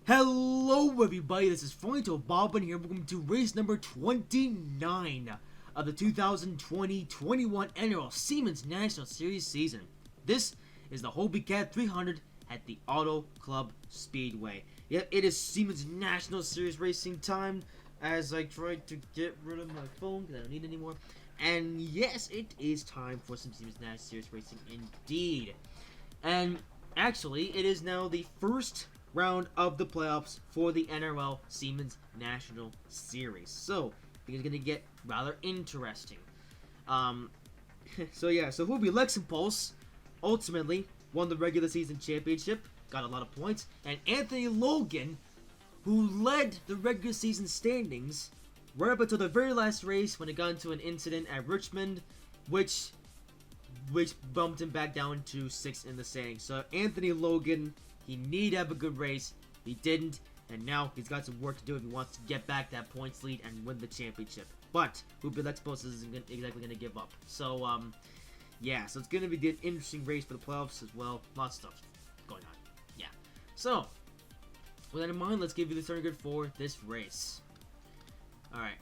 Hello everybody, this is Fronto Bobbin here. Welcome to race number 29 of the 2020-21 NROL Siemens National Series season. This is the Hobie Cat 300 at the Auto Club Speedway. Yep, it is Siemens National Series racing time as I try to get rid of my phone because I don't need it anymore. And yes, it is time for some Siemens National Series racing indeed. And actually, it is now the first round of the playoffs for the NROL Siemens National Series. So, it's going to get rather interesting. So Hobie Lexingpulse ultimately won the regular season championship, got a lot of points, and Anthony Logan, who led the regular season standings right up until the very last race when it got into an incident at Richmond, which bumped him back down to 6th in the standings. So Anthony Logan, he needed to have a good race. He didn't, and now he's got some work to do if he wants to get back that points lead and win the championship. But Hobie Lexingpulse isn't exactly going to give up. So, so it's going to be an interesting race for the playoffs as well. Lots of stuff going on. Yeah. So, with that in mind, let's give you the starting grid for this race. Alright.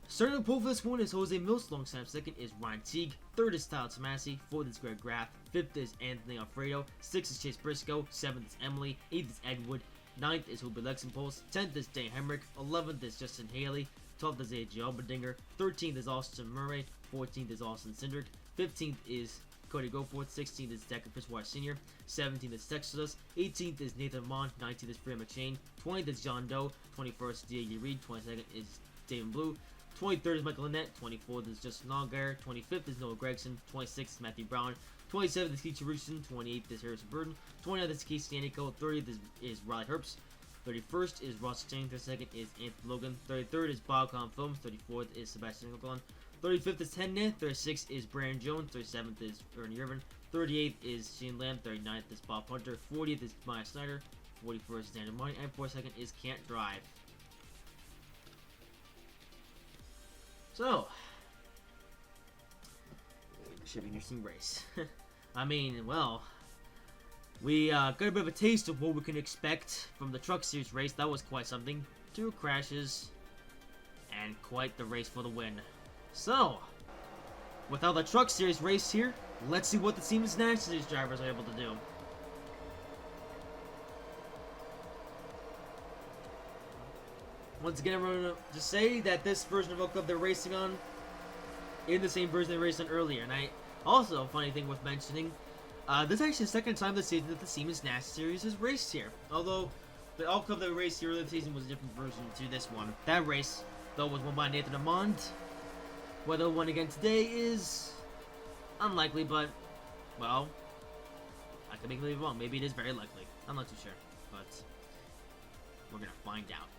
Starting the pole for this one is Jose Mills. Second is Ryan Teague. Third is Tyler Tomasi. Fourth is Greg Graff. Fifth is Anthony Alfredo. Sixth is Chase Briscoe. Seventh is Emily. Eighth is Edward. Ninth is Hobie Lexingpulse. 10th is Dan Hemrick. 11th is Justin Haley. 12th is AJ Alberdinger. 13th is Austin Murray. 14th is Austin Cindric. 15th is Cody Goforth. 16th is Decker Fitzwater Sr. 17th is Texas. 18th is Nathan Mon. 19th is Freya McShane. 20th is John Doe. 21st is D.A. Reed. 22nd is David Blue. 23rd is Michael Lynette, 24th is Justin Allgaier, 25th is Noah Gregson, 26th is Matthew Brown, 27th is Keith Jerusalem, 28th is Harrison Burton, 29th is Keith Stanico, 30th is Riley Herbst, 31st is Ross Chang, 32nd is Anthony Logan, 33rd is Bob Con Films, 34th is Sebastian Nicolon, 35th is Ted Nith, 36th is Brandon Jones, 37th is Ernie Irvin, 38th is Shane Lamb, 39th is Bob Hunter, 40th is Maya Snyder, 41st is Daniel Money, and 42nd is Can't Drive. So, it should be an interesting race. I mean, well, we got a bit of a taste of what we can expect from the Truck Series race. That was quite something. 2 crashes, and quite the race for the win. So, without the Truck Series race here, let's see what the Siemens National Series drivers are able to do. Once again, I want to say that this version of World Cup they're racing on is the same version they raced on earlier. And also, a funny thing worth mentioning, this is actually the second time this season that the Siemens National Series is raced here. Although, the World Cup that we raced here earlier this season was a different version to this one. That race, though, was won by Nathan Amond. Whether he'll win again today is unlikely, but, well, I could be completely wrong. Maybe it is very likely. I'm not too sure, but we're going to find out.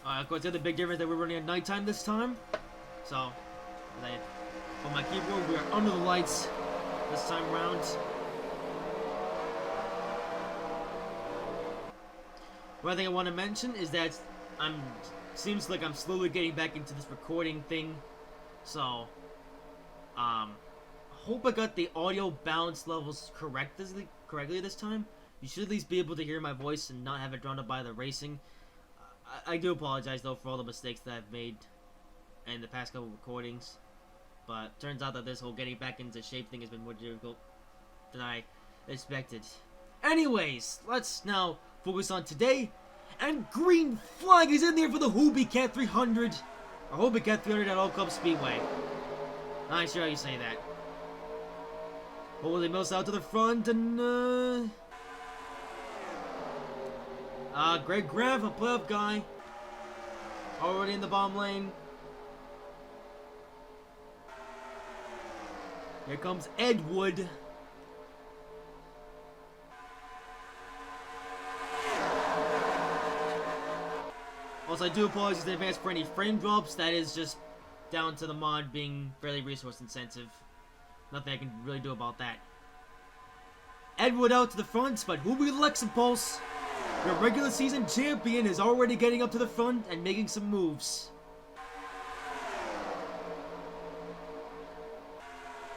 Of course, the other big difference that we're running at nighttime this time. So, on my keyboard, we are under the lights this time around. One thing I want to mention is that seems like I'm slowly getting back into this recording thing. So, hope I got the audio balance levels correctly this time. You should at least be able to hear my voice and not have it drowned out by the racing. I do apologize, though, for all the mistakes that I've made in the past couple of recordings. But turns out that this whole getting back into shape thing has been more difficult than I expected. Anyways, let's now focus on today. And green flag is in there for the Hobie Cat 300. Or Hobie Cat 300 at All Club Speedway. Not sure how you say that. Holy Mills out to the front and, Greg Graff, a playoff guy, already in the bomb lane. Here comes Ed Wood. Also, I do apologize in advance for any frame drops. That is just down to the mod being fairly resource intensive. Nothing I can really do about that. Ed Wood out to the front, but Hobie Lexingpulse, your regular season champion, is already getting up to the front and making some moves.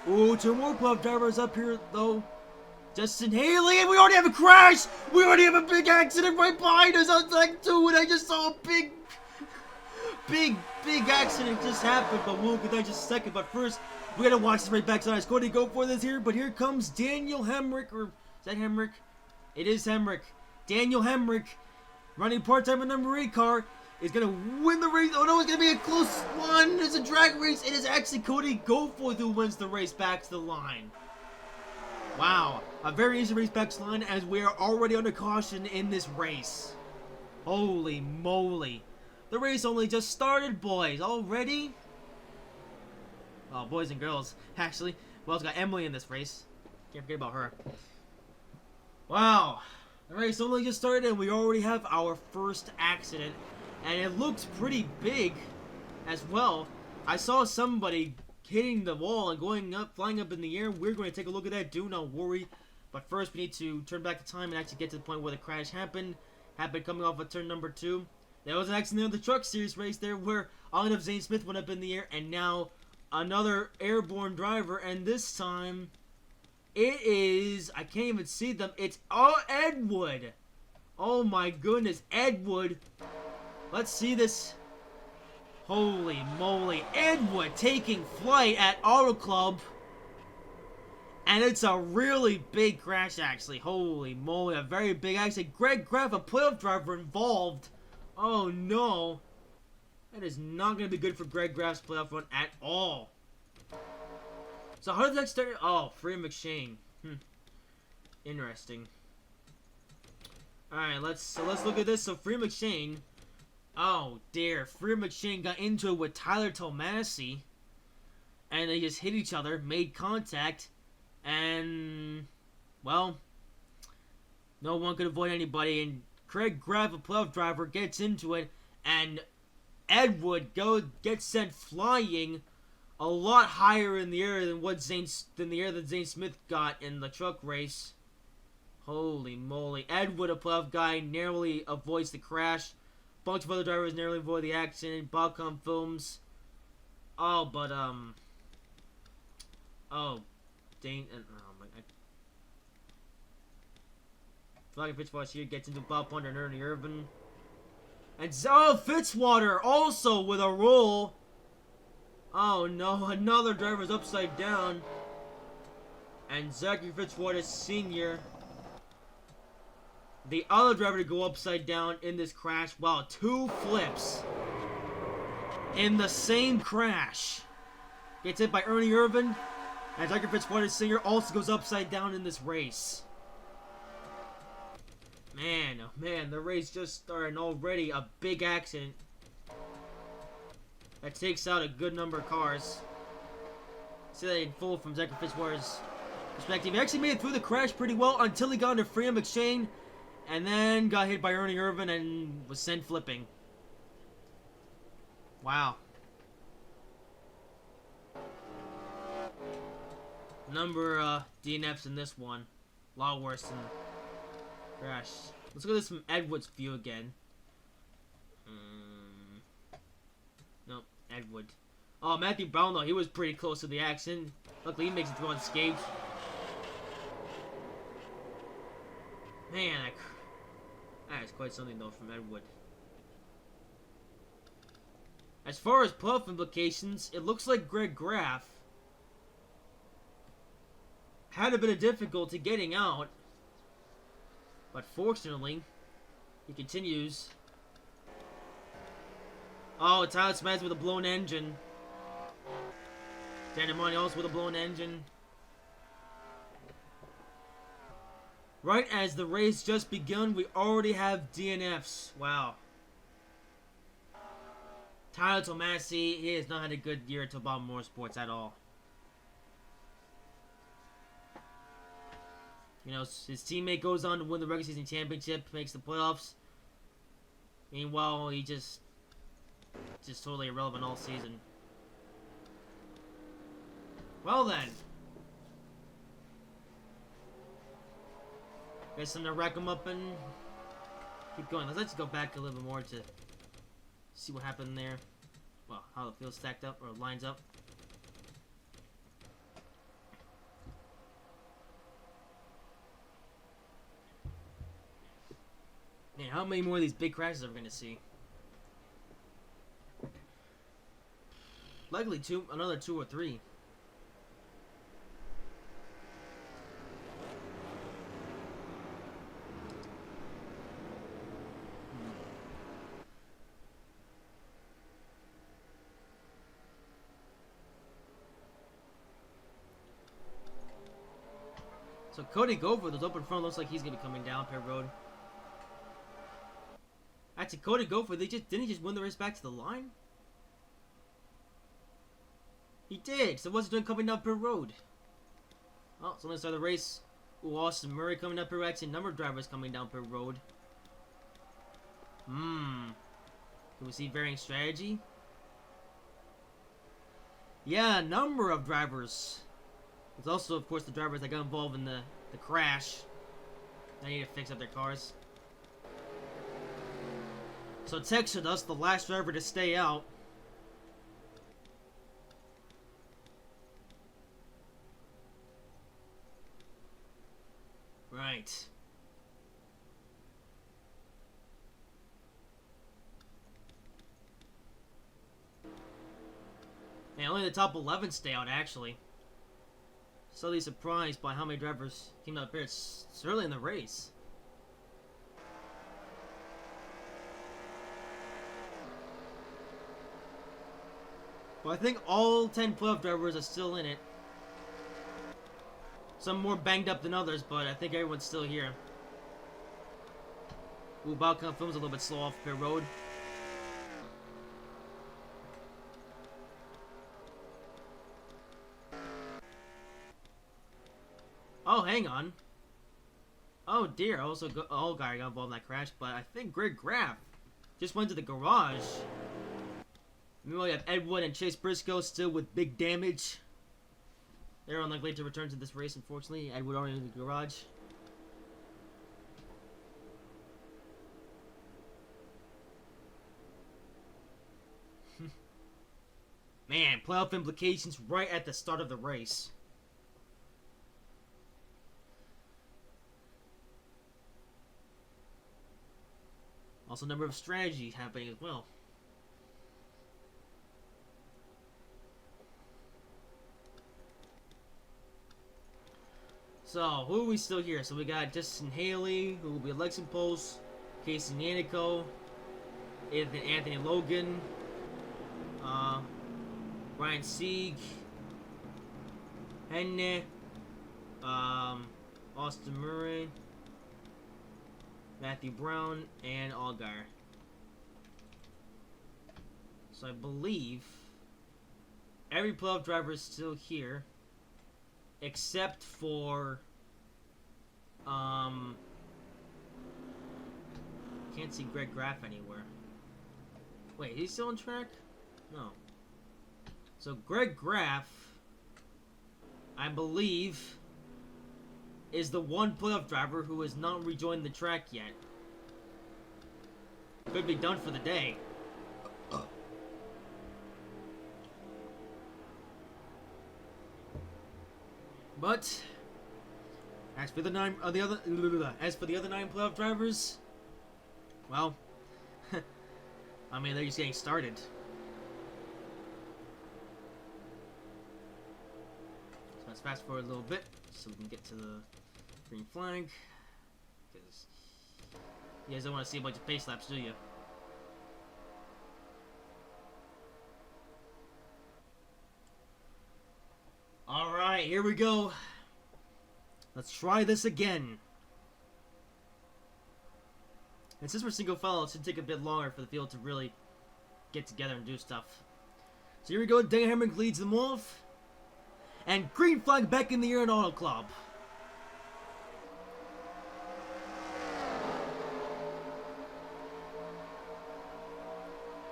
Ooh, 2 more playoff drivers up here, though. Justin Haley, and we already have a crash! We already have a big accident right behind us on track 2, and I just saw a big accident just happened, but we'll get that in just a second. But first, we gotta watch this right back, so I was going to go for this here, but here comes Daniel Hemrick, or is that Hemrick? It is Hemrick. Daniel Hemrick, running part-time in number 8 car, is gonna win the race. Oh no, it's gonna be a close one. It's a drag race. It is actually Cody Goforth who wins the race back to the line. Wow, a very easy race back to the line as we are already under caution in this race. Holy moly. The race only just started, boys. Already? Oh, boys and girls, actually. We also got Emily in this race. Can't forget about her. Wow. The race only just started and we already have our first accident. And it looks pretty big as well. I saw somebody hitting the wall and going up, flying up in the air. We're going to take a look at that. Do not worry. But first, we need to turn back the time and actually get to the point where the crash happened. Happened coming off of turn number 2. There was an accident in the truck series race there where Olive Zane Smith went up in the air. And now another airborne driver. And this time, it is... I can't even see them. It's Ed Wood. Oh my goodness. Ed Wood. Let's see this. Holy moly. Ed Wood taking flight at Auto Club. And it's a really big crash, actually. Holy moly. A very big accident. Greg Graff, a playoff driver, involved. Oh, no. That is not going to be good for Greg Graff's playoff run at all. So, how did that start? Oh, Freya McShane. Interesting. Alright, let's look at this. So, Freya McShane... Oh, dear. Freya McShane got into it with Tyler Tomasi. And they just hit each other, made contact. And, well, no one could avoid anybody. And Craig Graff, a playoff driver, gets into it. And Ed Wood gets sent flying a lot higher in the air than that Zane Smith got in the truck race. Holy moly. Ed Wood, a playoff guy, narrowly avoids the crash. Bunch of other drivers narrowly avoid the accident. Bobcom Films. Oh, but, oh, Dane, oh my god. Flag Fitzwater here gets into Bob Punter and Ernie Irvin. And, oh, Fitzwater also with a roll. Oh no, another driver's upside down. And Zachary Fitzwater Sr., the other driver to go upside down in this crash. Wow, 2 flips in the same crash. Gets hit by Ernie Irvin. And Tiger Fitzwater Sr. also goes upside down in this race. Man, oh man, the race just started and already a big accident that takes out a good number of cars. See that in full from Zachary Fitzwater's perspective. He actually made it through the crash pretty well until he got into Freya McShane. And then got hit by Ernie Irvin and was sent flipping. Wow. Number DNFs in this one. A lot worse than crash. Let's look at this from Ed Wood's view again. Nope, Ed Wood. Oh, Matthew Brown though, he was pretty close to the accident. Luckily he makes it through unscathed. Man, that is quite something though from Ed Wood. As far as playoff implications, it looks like Greg Graff had a bit of difficulty getting out. But fortunately, he continues. Oh, Tyler Smith with a blown engine. Danny Money also with a blown engine. Right as the race just begun, we already have DNFs. Wow. Tyler Tomasi, he has not had a good year at Tobago Motorsports at all. You know, his teammate goes on to win the regular season championship, makes the playoffs. Meanwhile, he just totally irrelevant all season. Well then. Guess I'm gonna rack them up and keep going. Let's go back a little bit more to see what happened there. Well, how the field stacked up or lines up. And how many more of these big crashes are we going to see? Likely another 2 or 3. So Cody Gopher, those open front, looks like he's gonna be coming down pit road. Actually, Cody Gopher, didn't he just win the race back to the line? He did. So what's he doing coming down pit road? Oh, so let's start the race. Ooh, Austin Murray coming down pit road. Actually, a number of drivers coming down pit road. Can we see varying strategy? Yeah, a number of drivers. There's also, of course, the drivers that got involved in the crash. They need to fix up their cars. So Texas, the last driver to stay out. Right. Man, only the top 11 stay out, actually. Slightly surprised by how many drivers came out there. It's early in the race. But I think all 10 playoff drivers are still in it. Some more banged up than others, but I think everyone's still here. Ooh, Balcon Film's a little bit slow off pit road. Oh, hang on. Oh dear, also Allgaier got involved in that crash, but I think Greg Graff just went to the garage. Meanwhile, you have Ed Wood and Chase Briscoe still with big damage. They're unlikely to return to this race, unfortunately. Ed Wood already in the garage. Man, playoff implications right at the start of the race. Also, a number of strategies happening as well. So, who are we still here? So we got Justin Haley, who will be election post, Casey Nanico, Anthony Logan, Ryan Sieg, Henne, Austin Murray, Matthew Brown, and Allgaier. So I believe every playoff driver is still here, except for can't see Greg Graff anywhere. Wait, he's still on track? No. So Greg Graff, I believe, is the one playoff driver who has not rejoined the track yet. Could be done for the day. But as for the other 9 playoff drivers, well, I mean, they're just getting started. So let's fast forward a little bit so we can get to the green flag, because you guys don't want to see a bunch of pace laps, do you? Alright, here we go. Let's try this again. And since we're single file, it should take a bit longer for the field to really get together and do stuff. So here we go, Dan Hamrick leads them off. And green flag back in the NROL Club.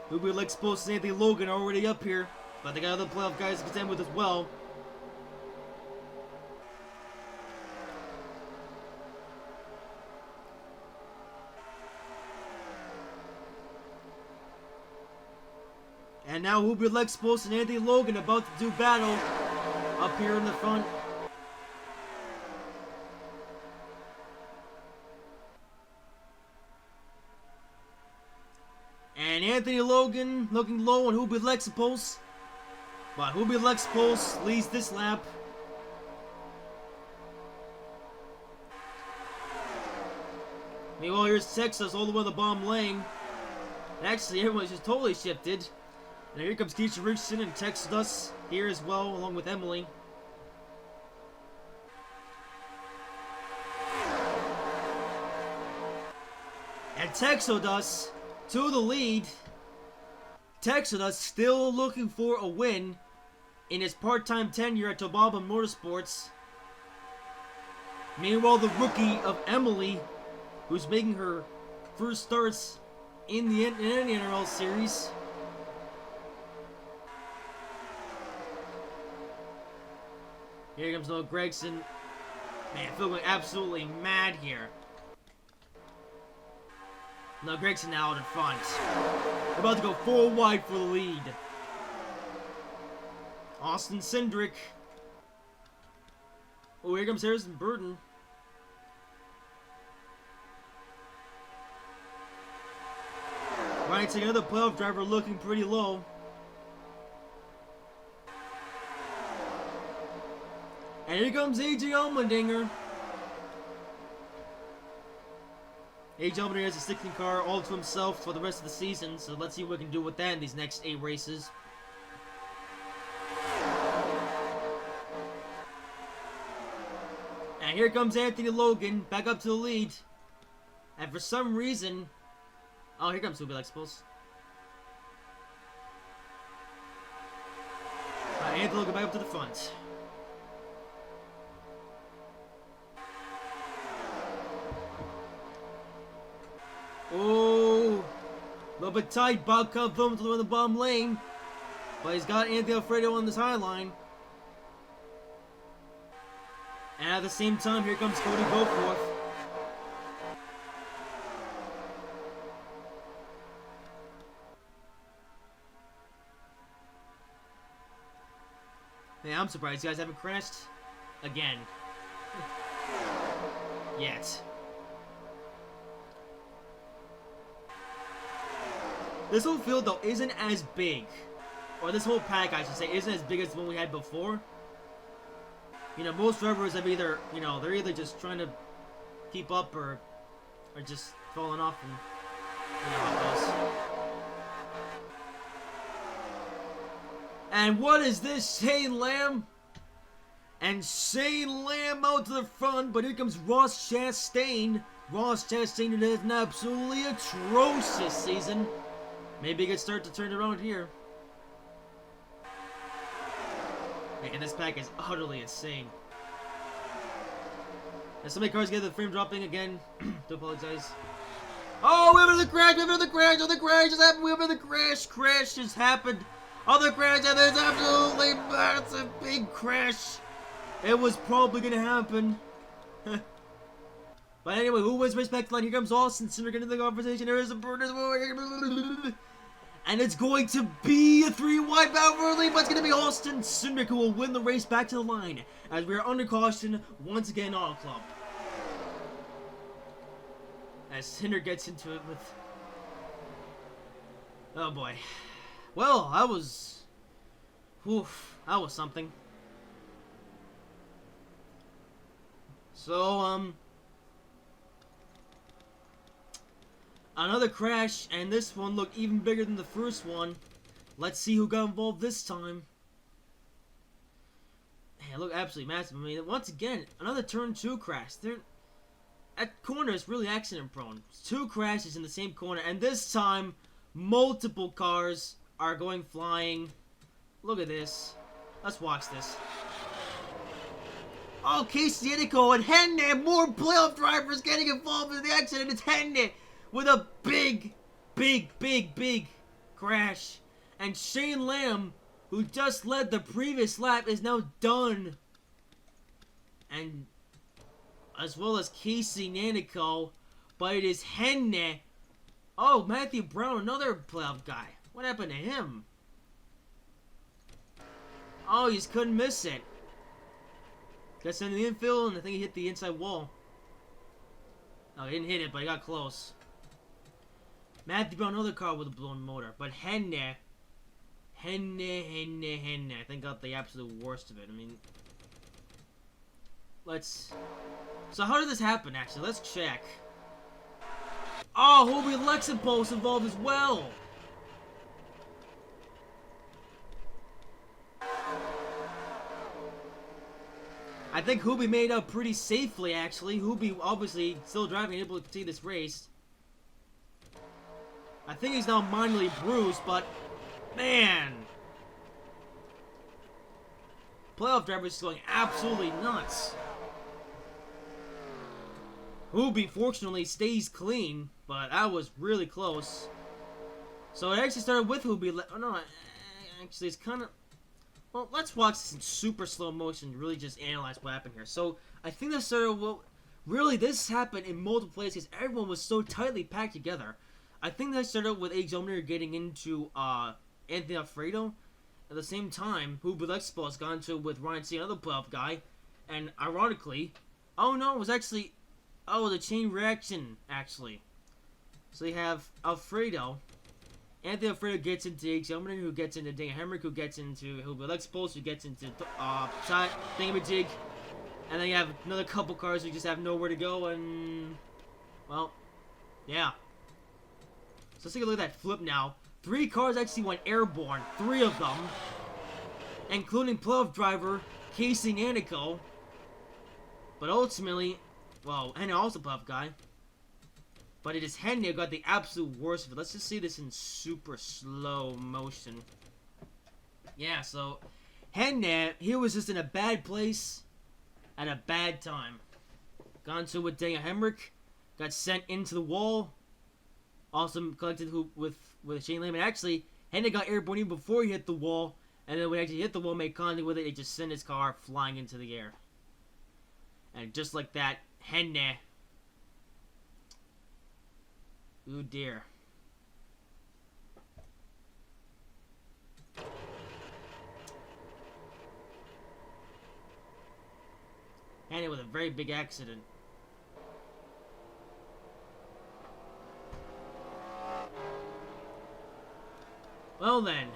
Hobie Lex Post and Anthony Logan are already up here, but they got other playoff guys to contend with as well. And now Hobie Lex Post and Anthony Logan about to do battle up here in the front. And Anthony Logan looking low on Hobie Lexipulse. But Hobie Lexipulse leads this lap. Meanwhile, here's Texas all the way to the bottom lane. Actually, everyone's just totally shifted. And here comes Keisha Richardson and Texas here as well, along with Emily. And Texodus to the lead. Texodus still looking for a win in his part-time tenure at Tobaba Motorsports. Meanwhile, the rookie of Emily, who's making her first starts in the NROL series. Here comes Noah Gregson. Man, I feel going absolutely mad here. Now Gregson now out in front. They're about to go 4 wide for the lead. Austin Cindric. Oh, here comes Harrison Burton. Right, so another playoff driver looking pretty low. And here comes AJ Allmendinger. AJ Allmendinger has a 16 car all to himself for the rest of the season, so let's see what we can do with that in these next 8 races. And here comes Anthony Logan back up to the lead. And for some reason... Oh, here comes Hobie Lexipulse. Anthony Logan back up to the front. Oh, a little bit tight. Bob comes home to the bottom lane, but he's got Anthony Alfredo on this high line. And at the same time, here comes Cody Goforth. Man, I'm surprised you guys haven't crashed again. Yet. This whole field, though, isn't as big. Or this whole pack, I should say, isn't as big as the one we had before. You know, most drivers have either, you know, they're either just trying to keep up or just falling off and, you know how it goes. And what is this? Shane Lamb? And Shane Lamb out to the front, but here comes Ross Chastain. Ross Chastain has an absolutely atrocious season. Maybe he could start to turn it around here. Man, this pack is utterly insane. And so many cars get the frame dropping again. Do apologize. Oh, we have another crash! We have another crash! Another crash has happened! We have another crash! Crash has happened! Other crash! And there's absolutely massive big crash! It was probably gonna happen. But anyway, who wins race back to line? Here comes Austin Cindric into the conversation. There is a burner. And it's going to be a 3-wide battle for the lead, but it's going to be Austin Cindric who will win the race back to the line as we are under caution once again, Auto Club. As Cindric gets into it with... Oh boy. Well, that was... Oof, that was something. So, another crash, and this one looked even bigger than the first one. Let's see who got involved this time. Man, it looked absolutely massive. I mean, once again, another turn 2 crash. That corner is really accident prone. 2 crashes in the same corner, and this time, multiple cars are going flying. Look at this. Let's watch this. Oh, Casey Inico and Henne, more playoff drivers getting involved in the accident. It's Henne with a big crash. And Shane Lamb, who just led the previous lap, is now done. And as well as Casey Nanico, but it is Henne. Oh, Matthew Brown, another playoff guy. What happened to him? Oh, he just couldn't miss it. Got sent in the infield, and I think he hit the inside wall. No, he didn't hit it, but he got close. Matthew Brown, another car with a blown motor. But Henne, I think got the absolute worst of it. I mean, So how did this happen, actually? Let's check. Oh, Hobie Lexipulse involved as well. I think Hobie made up pretty safely, actually. Hobie obviously still driving, able to see this race. I think he's now minorly bruised, but man, playoff driver is going absolutely nuts. Hobie fortunately stays clean, but that was really close. So it actually started with Hobie. Oh no, actually it's kind of. Well, let's watch this in super slow motion to really just analyze what happened here. So I think that started. Well, really, this happened in multiple places because everyone was so tightly packed together. I think that started with Exominator getting into Anthony Alfredo. At the same time, Hobie Lexipulse got into with Ryan C, another playoff guy, and ironically, oh no, it was actually. Oh, the chain reaction, actually. So you have Alfredo. Anthony Alfredo gets into Exominator, who gets into Ding Hemrick, who gets into Hobie Lexipulse, who gets into Thingamajig. And then you have another couple cars who just have nowhere to go, and... Well, yeah. So let's take a look at that flip now. 3 cars actually went airborne. 3 of them. Including playoff driver Casey Anico. But ultimately... Well, Henry also playoff guy. But it is Henry who got the absolute worst of it. Let's just see this in super slow motion. Yeah, so... Henry, he was just in a bad place at a bad time. Got into with Daniel Hemrick. Got sent into the wall. Also collected with Shane Lehman. Actually, Henry got airborne even before he hit the wall. And then when he actually hit the wall, made contact with it, it just sent his car flying into the air. And just like that, Henry. Ooh dear. Henry with a very big accident. Well then.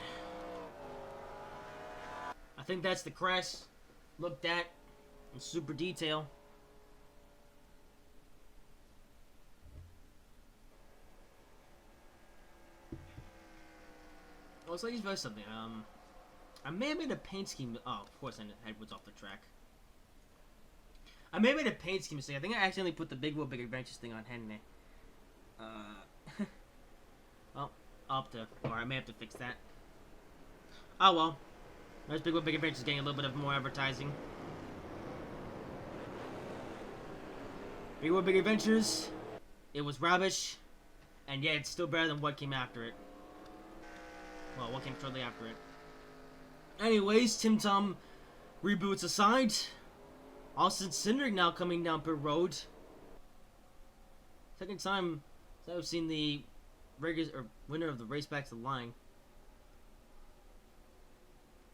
I think that's the crash looked at in super detail. Oh, let's just verify something. I may have made a paint scheme. Oh, of course, I had woods off the track. I may have made a paint scheme mistake. I think I accidentally put the Big Wheel Big Adventures thing on Henry. Well, or I may have to fix that. Oh well. There's Big Wheel Big Adventures getting a little bit of more advertising. Big Wheel Big Adventures. It was rubbish, and yet it's still better than what came after it. Well, what came shortly after it. Anyways, Tim Tom reboots aside. Austin Cindric now coming down pit road. Second time I've seen the winner of the race back to the line.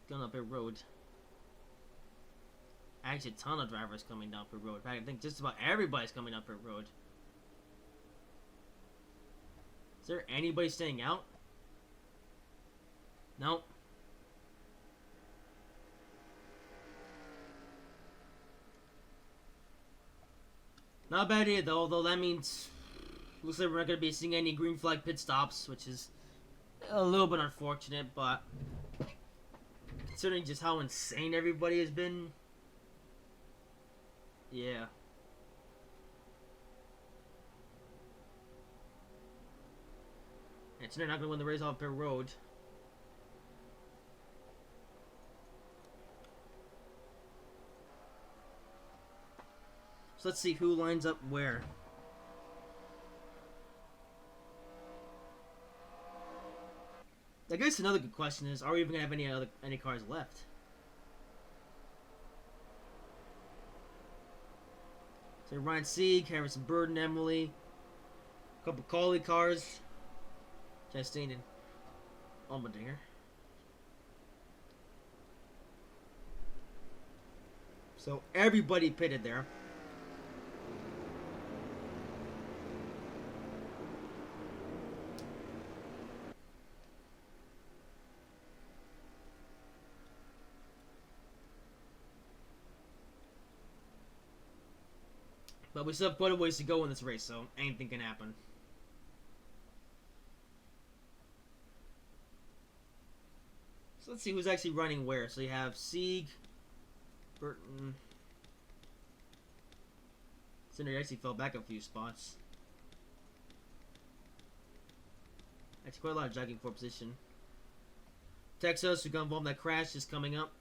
Going up pit road. Actually, a ton of drivers coming down pit road. In fact, I think just about everybody's coming up pit road. Is there anybody staying out? Nope. Not bad either, though. Although that means looks like we're not going to be seeing any green flag pit stops, which is a little bit unfortunate. But considering just how insane everybody has been, yeah. And so they're not going to win the race off pit road. So let's see who lines up where. I guess another good question is, are we even gonna have any cars left? So Ryan C, Harrison Burden, Emily, a couple Collie cars, Chastain and Allmendinger. So everybody pitted there. But we still have quite a ways to go in this race, so anything can happen. So let's see who's actually running where. So you have Sieg, Burton. Cinder actually fell back a few spots. Actually, quite a lot of jogging for position. Texas, who got involved in that crash, is coming up.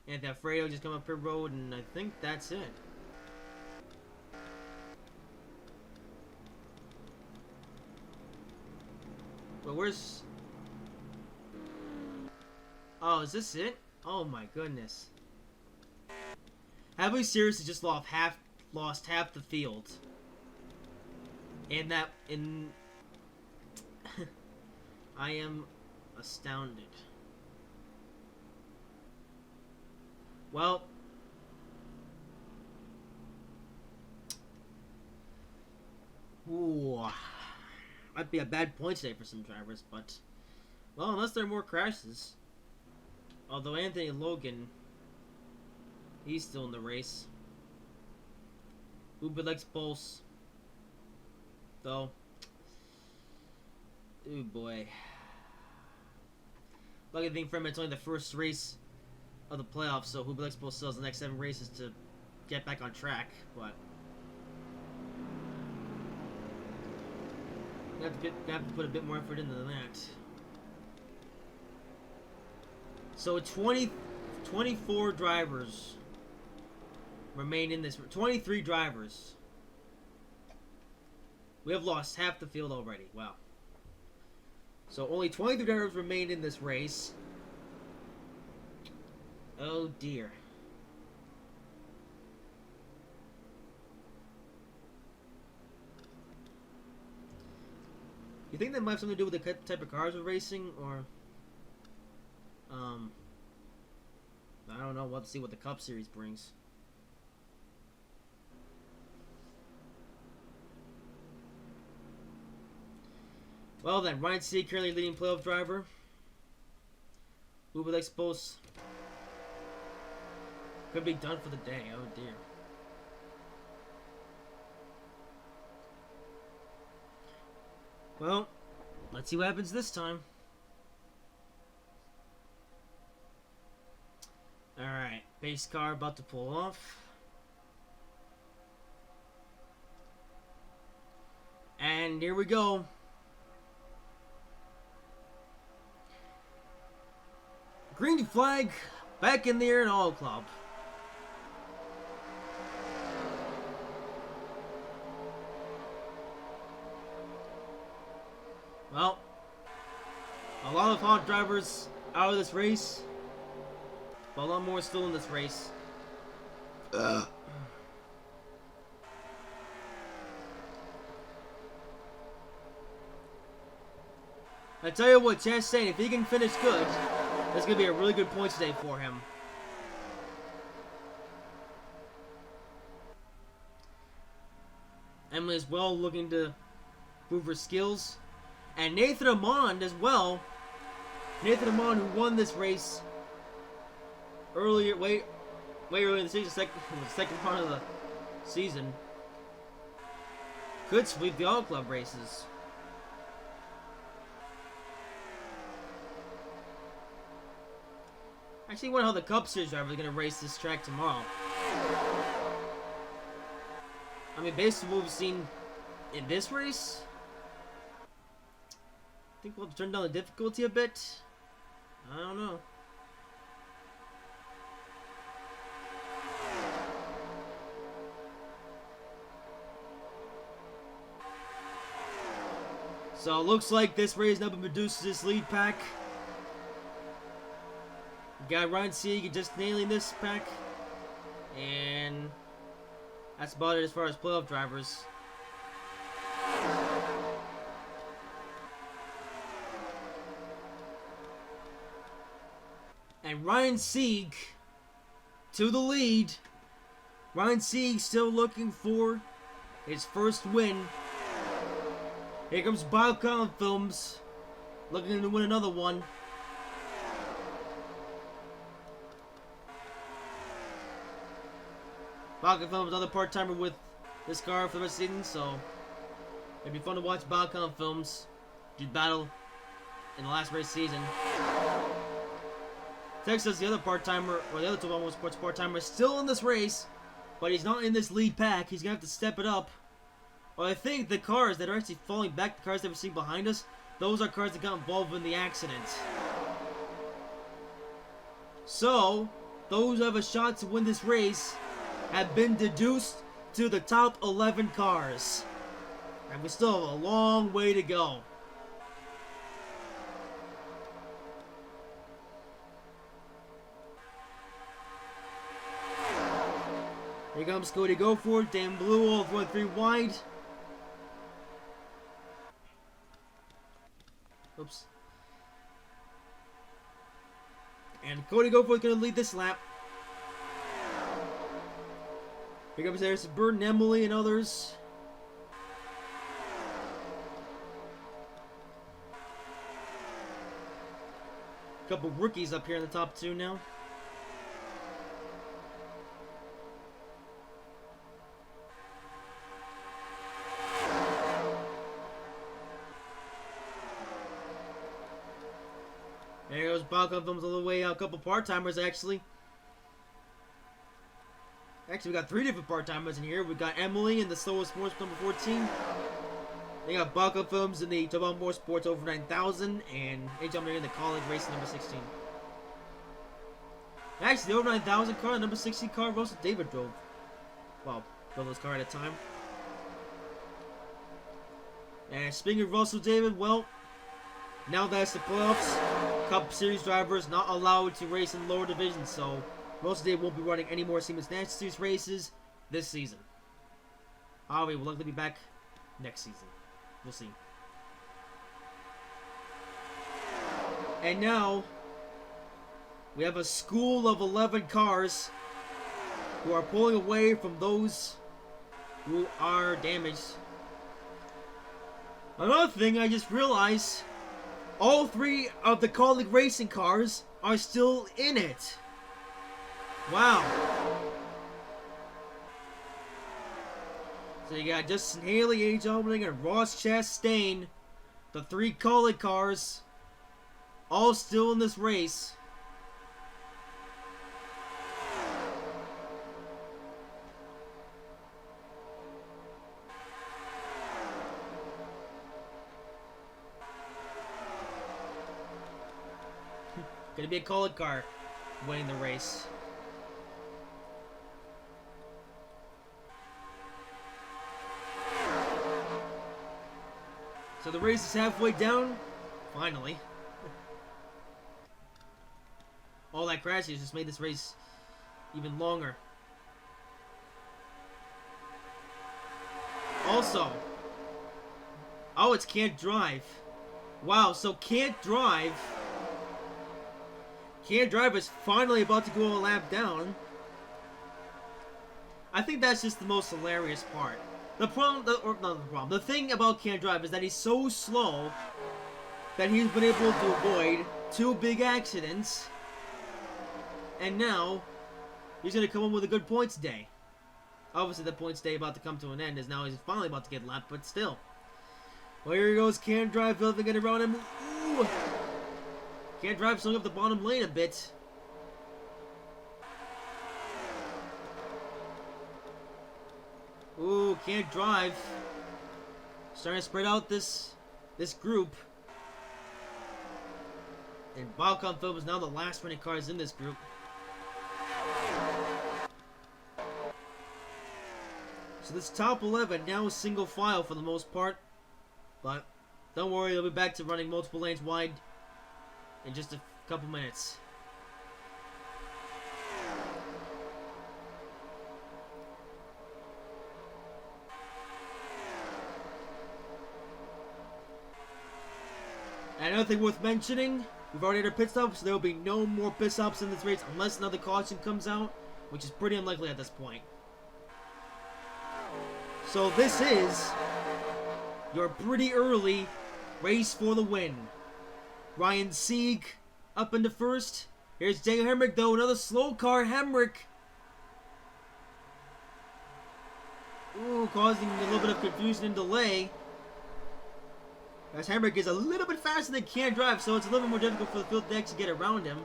And Alfredo just come up pit road, and I think that's it. But where's... Oh, is this it? Oh my goodness. Have we seriously just lost half the field? And that... I am astounded. Well, ooh, might be a bad point today for some drivers, but well, unless there are more crashes. Although Anthony Logan, he's still in the race. Uber likes Pulse, though. Oh boy. Lucky thing for him, it's only the first race of the playoffs, so Hobie Expo still has the next 7 races to get back on track, but you have to put a bit more effort into that. So 24 drivers remain in this. 23 drivers. We have lost half the field already. Wow. So only 23 drivers remain in this race. Oh dear. You think that might have something to do with the type of cars we're racing, or I don't know. We'll have to see what the Cup Series brings. Well then, Ryan C. currently leading playoff driver. Uber Expos could be done for the day. Oh dear. Well, let's see what happens this time. Alright, base car about to pull off. And here we go. Green flag back in the NROL club. Well, a lot of hot drivers out of this race, but a lot more still in this race. I tell you what, Chastain, if he can finish good, that's going to be a really good points day for him. Emily as well looking to prove her skills. And Nathan Amond as well. Nathan Amond, who won this race earlier, way earlier in the season, second part of the season, could sweep the All Club races. I actually wonder how the Cup Series drivers are going to race this track tomorrow. I mean, based on what we've seen in this race, I think we'll have to turn down the difficulty a bit. I don't know. So it looks like this race now been reduced to this lead pack. We got Ryan Sieg just nailing this pack. And that's about it as far as playoff drivers. And Ryan Sieg to the lead. Ryan Sieg still looking for his first win. Here comes Biocon Films looking to win another one. Balkan Films, another part-timer with this car for the rest of the season, so it'd be fun to watch Balkan Films do battle in the last race season. Texas, the other part-timer, or the other 2-on-1 Sports part-timer, is still in this race, but he's not in this lead pack. He's going to have to step it up. Well, I think the cars that are actually falling back, the cars that we're seeing behind us, those are cars that got involved in the accident. So, those who have a shot to win this race have been deduced to the top 11 cars. And we still have a long way to go. Here comes Cody Goforth, Dan Blue, all 1-3 wide. Oops. And Cody Goforth going to lead this lap. Here comes Harrison Burton, Emily, and others. A couple rookies up here in the top 2 now. There goes Balkan Films all the way out. A couple part-timers, actually. Actually, we got 3 different part-timers in here. We got Emily in the Solo Sports number 14. They got Balkan Films in the Tobal More Sports over 9,000. And Jumping in the College Race number 16. Actually, the over 9,000 car, the number 16 car, Russell David drove. Well, drove this car at a time. And speaking of Russell David, well, now that's the playoffs. Cup Series drivers not allowed to race in lower divisions, so Russell David won't be running any more Siemens National Series races this season. Hobie will likely be back next season. We'll see. And now, we have a school of 11 cars who are pulling away from those who are damaged. Another thing I just realized, all 3 of the colleague racing cars are still in it. Wow. So you got Justin Haley, A.J. Allmendinger, and Ross Chastain, the 3 colleague cars, all still in this race. Gonna be a colleague car winning the race. So the race is halfway down. Finally. All that crashes just made this race even longer. Also, oh, it's Can't Drive. Wow, so Can't Drive is finally about to go a lap down. I think that's just the most hilarious part. The thing about Can't Drive is that he's so slow that he's been able to avoid 2 big accidents. And now, he's going to come in with a good points day. Obviously, the points day about to come to an end, as now he's finally about to get lapped, but still. Well, here he goes, Can't Drive, Philip getting around him. Ooh! Can't Drive slowing up the bottom lane a bit. Ooh, Can't Drive. Starting to spread out this group. And Balkan Film is now the last running cars in this group. So this top 11 now is single file for the most part. But don't worry, they'll be back to running multiple lanes wide in just a couple minutes. And another thing worth mentioning, we've already had our pit stops, so there will be no more pit stops in this race unless another caution comes out, which is pretty unlikely at this point. So this is your pretty early race for the win. Ryan Sieg up into first. Here's Daniel Hemrick though, another slow car. Hemrick Ooh, causing a little bit of confusion and delay. As Hamrick is a little bit faster than Can't Drive, so it's a little bit more difficult for the field to actually get around him.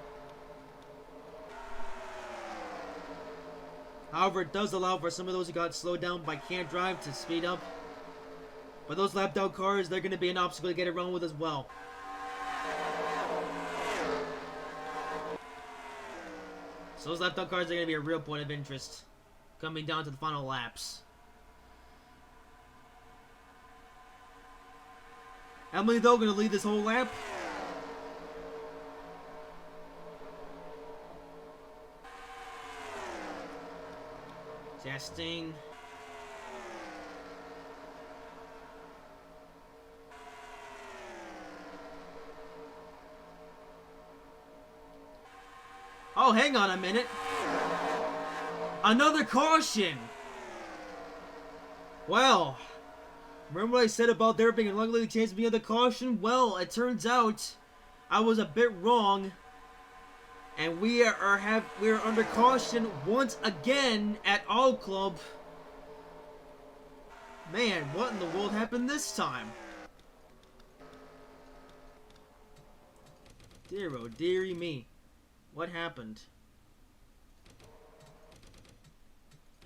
However, it does allow for some of those who got slowed down by Can't Drive to speed up. But those lapped out cars, they're going to be an obstacle to get around with as well. So those lapped out cars are going to be a real point of interest coming down to the final laps. Emily, though, going to lead this whole lap. Testing. Oh, hang on a minute. Another caution. Well, remember what I said about there being an unlikely chance of another caution? Well, it turns out I was a bit wrong. And we are under caution once again at All Club. Man, what in the world happened this time? Dear oh dearie me. What happened?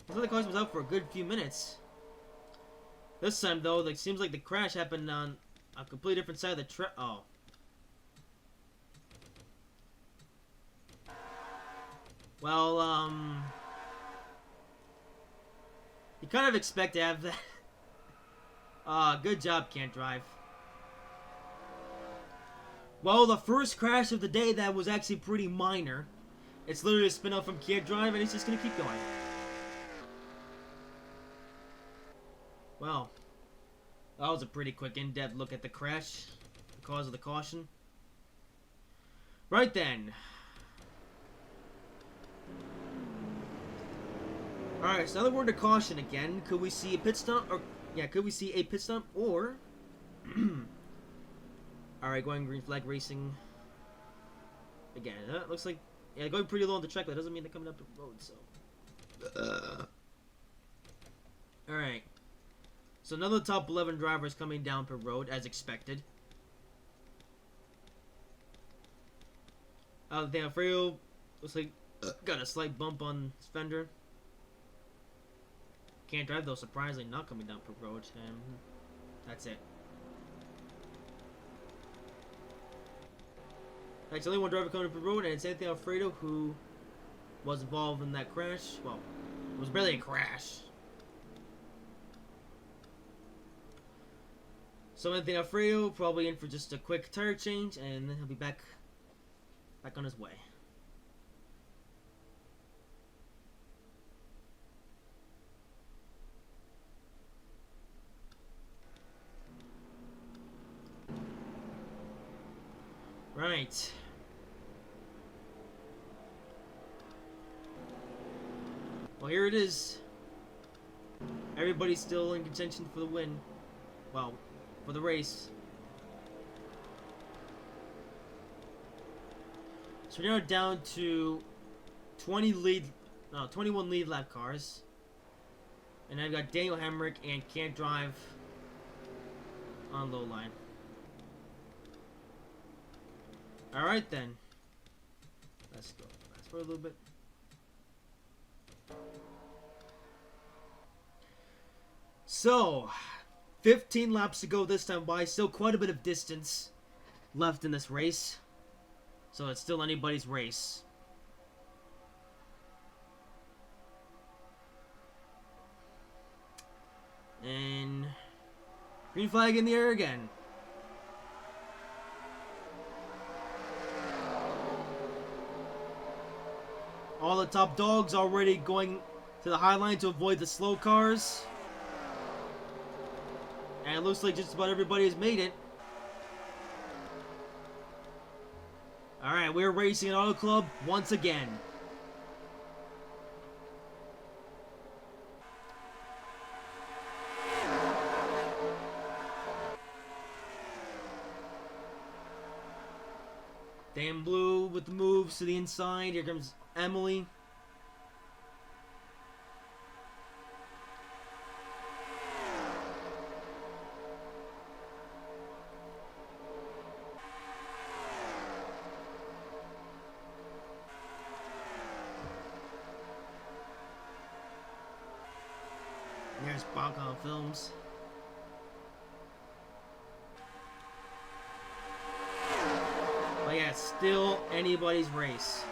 I thought the caution was out for a good few minutes. This time though, it seems like the crash happened on a completely different side of the track. Oh. Well, you kind of expect to have that. Good job, Can't Drive. Well, the first crash of the day that was actually pretty minor. It's literally a spin-off from Can't Drive, and he's just gonna keep going. Well, that was a pretty quick, in-depth look at the crash, the cause of the caution. Right then. Alright, so now that we're under caution again, could we see a pit stop? Or, yeah, could we see a pit stop? Or... Alright, going green flag racing. Again, looks like... Yeah, going pretty low on the track, but that doesn't mean they're coming up the road, so... Alright. So none of the top 11 drivers coming down per road, as expected. The Alfredo looks like got a slight bump on his fender. Can't Drive, though, surprisingly not coming down per road, and that's it. That's only one driver coming up per road, and it's Anthony Alfredo, who was involved in that crash. Well, it was barely a crash. So Anthony Alfredo probably in for just a quick tire change, and then he'll be back on his way. Right. Well, here it is. Everybody's still in contention for the win. Well, for the race. So we're now down to 21 lead lap cars. And I've got Daniel Hemrick and Can't Drive on low line. Alright then. Let's go fast for a little bit. So, 15 laps to go this time by. Still quite a bit of distance left in this race. So it's still anybody's race. And green flag in the air again. All the top dogs already going to the high line to avoid the slow cars. And it looks like just about everybody has made it. Alright, we're racing at Auto Club once again. Dan Blue with the moves to the inside. Here comes Emily. films. But yeah, it's still anybody's race.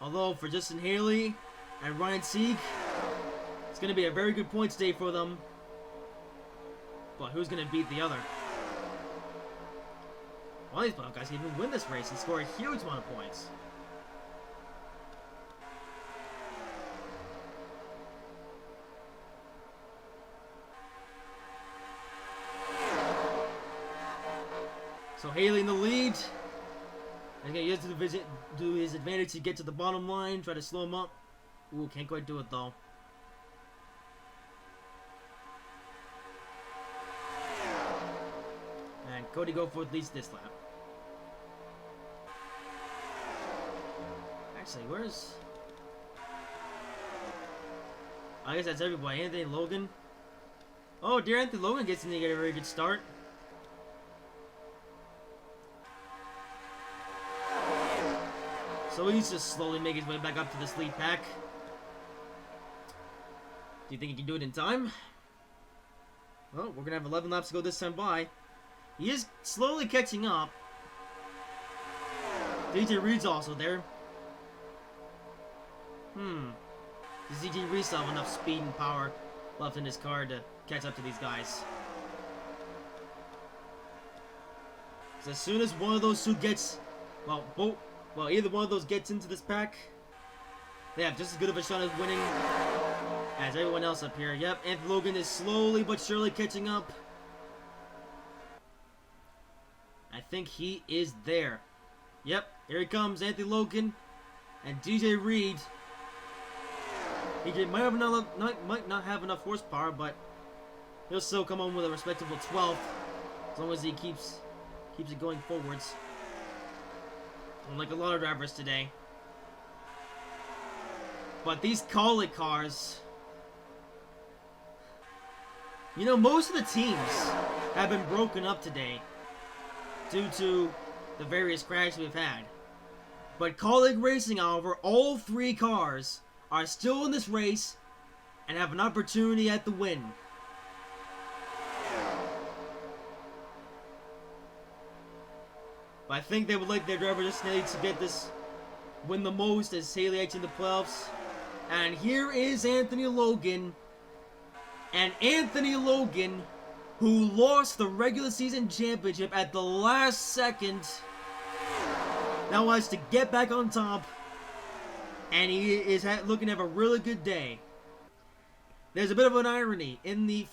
Although for Justin Haley and Ryan Sieg, it's going to be a very good points day for them. But who's going to beat the other? One of these guys can even win this race and score a huge amount of points. So Haley in the lead. He's going to use his advantage to get to the bottom line, try to slow him up. Ooh, can't quite do it though. And Cody Goforth leads this lap. Actually, where's... I guess that's everybody. Anthony Logan. Oh, dear, Anthony Logan gets in to get a very good start. So he's just slowly making his way back up to this lead pack. Do you think he can do it in time? Well, we're going to have 11 laps to go this time by. He is slowly catching up. DJ Reed's also there. Does DJ Reed still have enough speed and power left in his car to catch up to these guys? So as soon as one of those two gets... Well, either one of those gets into this pack, they have just as good of a shot at winning as everyone else up here. Yep, Anthony Logan is slowly but surely catching up. I think he is there. Yep, here he comes, Anthony Logan and DJ Reed. He might not have enough horsepower, but he'll still come on with a respectable 12th as long as he keeps it going forwards. Unlike a lot of drivers today. But these Kaulig cars... You know, most of the teams have been broken up today due to the various crashes we've had. But Kaulig Racing, however, all three cars are still in this race and have an opportunity at the win. But I think they would like their driver just need to get this win the most as Haley H in the playoffs. And here is Anthony Logan. And Anthony Logan, who lost the regular season championship at the last second, now has to get back on top. And he is looking to have a really good day. There's a bit of an irony. In my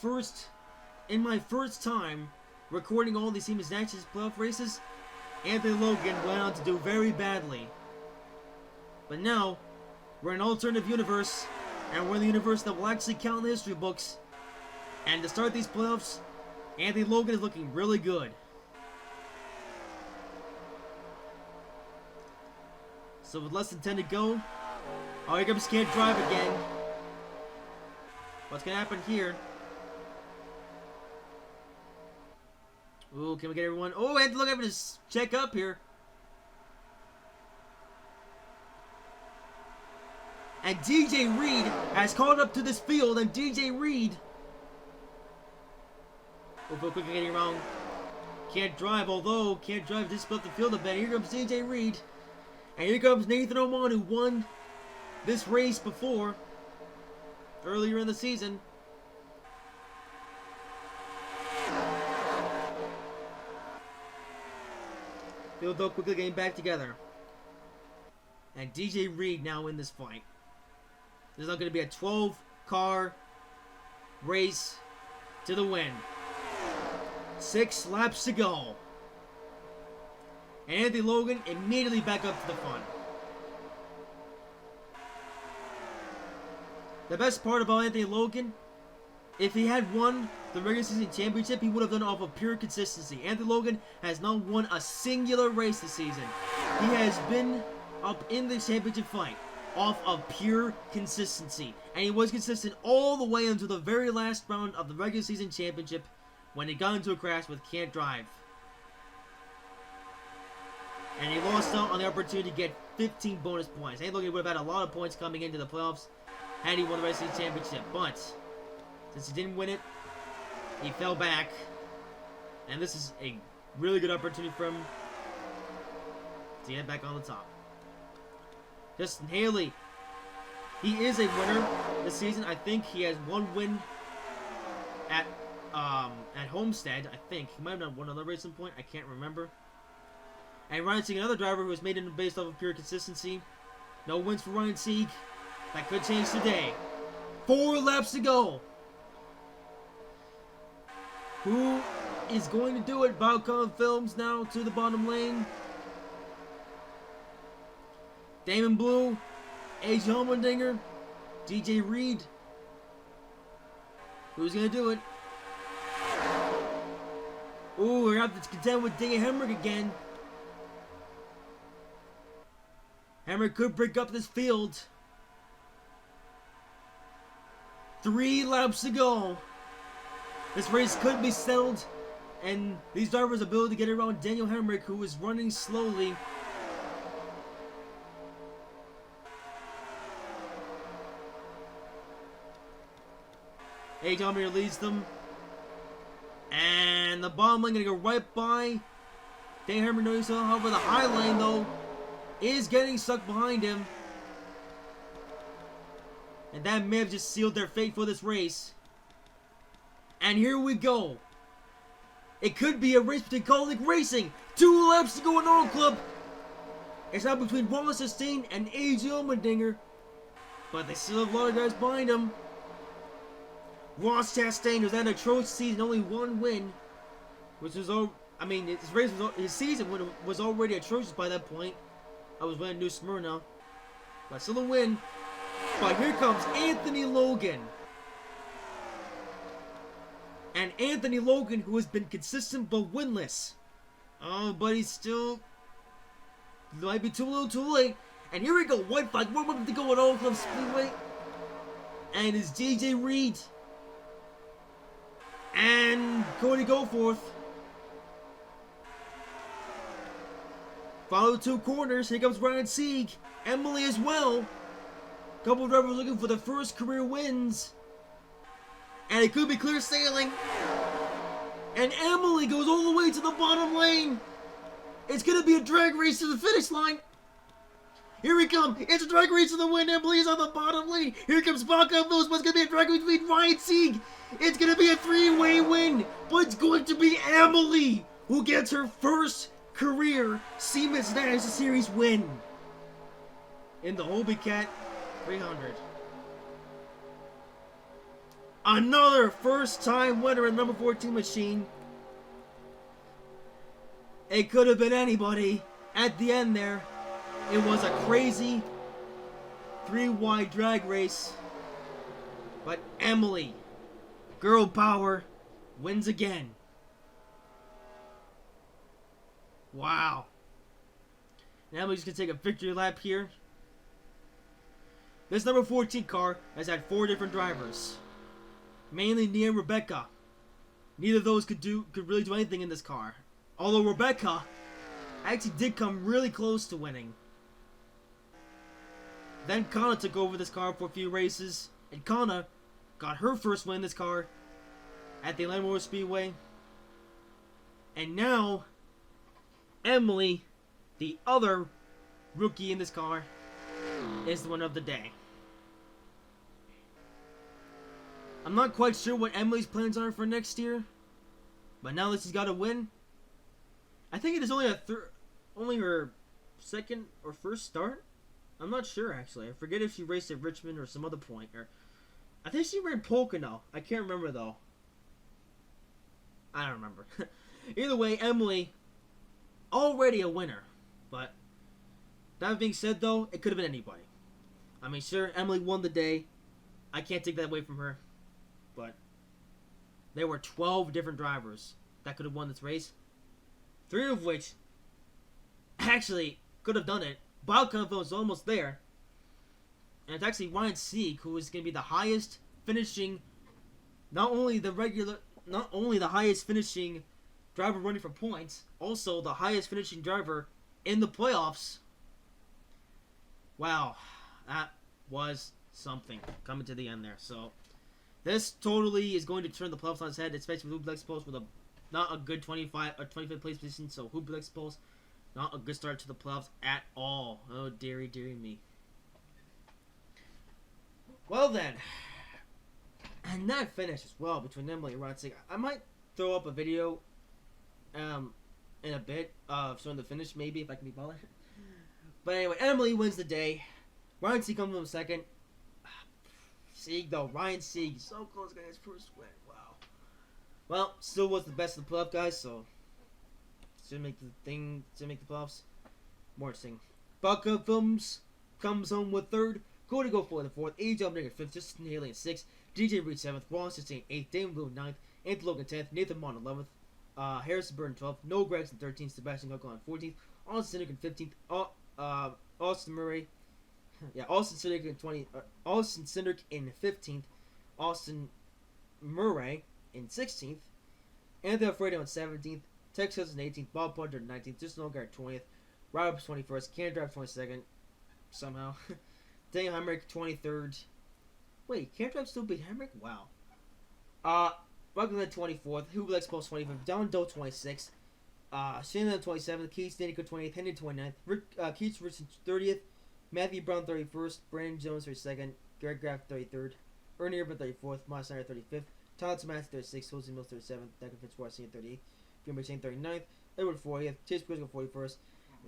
first time recording all these Siemens Natchez playoff races, Anthony Logan went on to do very badly. But now, we're in an alternative universe, and we're in the universe that will actually count in the history books. And to start these playoffs, Anthony Logan is looking really good. So with less than 10 to go, oh, here comes Can't Drive again. What's gonna happen here? Ooh, can we get everyone? Oh, Anthony Logan having to check up here. And DJ Reed has caught up to this field, and DJ Reed... Oh, quickly getting wrong. Can't Drive, although Can't Drive just split the field a bit. Here comes DJ Reed. And here comes Nathan Oman, who won this race before, earlier in the season. Field though quickly getting back together. And DJ Reed now in this fight. There's not going to be a 12-car race to the win. 6 laps to go. And Anthony Logan immediately back up to the front. The best part about Anthony Logan, if he had won the regular season championship, he would have done it off of pure consistency. Anthony Logan has not won a singular race this season. He has been up in the championship fight off of pure consistency. And he was consistent all the way until the very last round of the regular season championship when he got into a crash with Can't Drive. And he lost out on the opportunity to get 15 bonus points. Anthony Logan would have had a lot of points coming into the playoffs had he won the Wrestling Championship. But since he didn't win it, he fell back. And this is a really good opportunity for him to get back on the top. Justin Haley, he is a winner this season. I think he has one win at Homestead. I think he might have done one other race at some point. I can't remember. And Ryan Sieg, another driver who was made in based off of pure consistency. No wins for Ryan Sieg. That could change today. 4 laps to go. Who is going to do it? Balcon Films now to the bottom lane. Damon Blue, A.J. Allmendinger, DJ Reed. Who's going to do it? Ooh, we're going to have to contend with Daniel Hemrick again. Hemrick could break up this field. 3 laps to go. This race could be settled. And these drivers' ability to get around Daniel Hemrick, who is running slowly. A.J. Allmendinger leads them. And the bottom lane going to go right by Daniel Hemrick. Notice, however, the high lane, though, is getting stuck behind him. And that may have just sealed their fate for this race. And here we go. It could be a race between Colleague Racing. 2 laps to go in NROL Club. It's now between Ross Chastain and A.J. Allmendinger. But they still have a lot of guys behind them. Ross Chastain, who's had an atrocious season, only 1 win. Which was all, I mean, his season was already atrocious by that point. I was winning New Smyrna. But still a win. But here comes Anthony Logan. And Anthony Logan, who has been consistent but winless. Oh, but he's still... might be too little too late. And here we go, white flag, we're about to go at NROL Club Speedway. And it's DJ Reed. And Cody Goforth. Follow 2 corners, here comes Ryan Sieg. Emily as well. Couple of drivers looking for their first career wins. And it could be clear sailing. And Emily goes all the way to the bottom lane. It's going to be a drag race to the finish line. Here we come. It's a drag race to the win. Emily is on the bottom lane. Here comes Balcon Films, but it's going to be a drag race between Ryan Sieg. It's going to be a 3-way win. But it's going to be Emily who gets her first career Siemens National Series win. In the Hobie Cat 300. Another first-time winner in number 14 machine. It could have been anybody. At the end there, it was a crazy 3-wide drag race. But Emily, girl power, wins again. Wow. Now Emily's going to take a victory lap here. This number 14 car has had 4 different drivers. Mainly Nia and Rebecca. Neither of those could really do anything in this car. Although Rebecca actually did come really close to winning. Then Kana took over this car for a few races. And Kana got her first win in this car at the Atlanta Motor Speedway. And now, Emily, the other rookie in this car, is the winner of the day. I'm not quite sure what Emily's plans are for next year, but now that she's got a win, I think it is only her second or first start. I'm not sure actually. I forget if she raced at Richmond or some other point. Or I think she ran Pocono. I can't remember though. I don't remember. Either way, Emily already a winner. But that being said, though, it could have been anybody. I mean, sure, Emily won the day. I can't take that away from her. But there were 12 different drivers that could have won this race. 3 of which actually could have done it. Balcon was almost there. And it's actually Ryan Sieg who is going to be the highest finishing, not only the highest finishing driver running for points, also the highest finishing driver in the playoffs. Wow, that was something coming to the end there. So this totally is going to turn the playoffs on its head, especially with Hobie Post with a not a good 25 or 25th place position. So Hobie Post, not a good start to the playoffs at all. Oh dearie, dearie me. Well then, and that finished as well between Emily and Ryan Sieg. I might throw up a video, in a bit of showing the finish, maybe if I can be bothered. But anyway, Emily wins the day. Ryan Sieg comes in second. Sieg though, Ryan Sieg, so close getting his first win. Wow. Well, still was the best of the playoff guys, so should make the thing, should make the playoffs more interesting. Bucka Films comes home with third. Cody go for the fourth. AJ Allmendinger fifth. Justin Haley in sixth. DJ Reed seventh. Ron Sustain eighth. Damon Blue ninth. Anthony Logan 10th. Nathan Mon 11th. Harrison Burton 12th. Noah Gregson 13th. Sebastian Coco on 14th. Austin Sinnick 15th. Austin Murray. Yeah, Austin Sinnick in 20th. Austin Sinnick in 15th. Austin Murray in 16th. Anthony Alfredo in 17th. Tex Hudson 18th. Bob Punter in 19th. Justin Allgaier 20th. Roberts 21st. Can Drive 22nd. Somehow. Daniel Hemrick 23rd. Wait, Can Drive still beat Hemrick? Wow. Buckland 24th. Hublex Post 25th. Don Doe 26th. Shannon 27th. Keith Stanico 28th. Henry 29th. Keith Richardson 30th. Matthew Brown 31st. Brandon Jones 32nd. Greg Graff 33rd. Ernie Urban 34th. Miles Snyder 35th. Todd Smith 36th. Jose Mills 37th. Declan Fitzwater Sr. 38th. Jim McShane 39th. Edward 40th. Chase Briscoe 41st.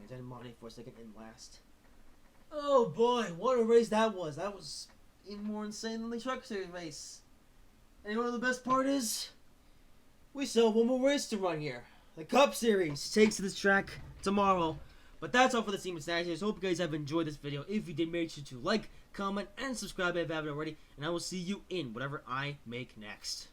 And then Monty 42nd and last. Oh boy, what a race that was. That was even more insane than the Truck Series race. And you know what the best part is? We still have one more race to run here. The Cup Series takes to this track tomorrow. But that's all for the Siemens Nationals. Hope you guys have enjoyed this video. If you did, make sure to like, comment, and subscribe if you haven't already. And I will see you in whatever I make next.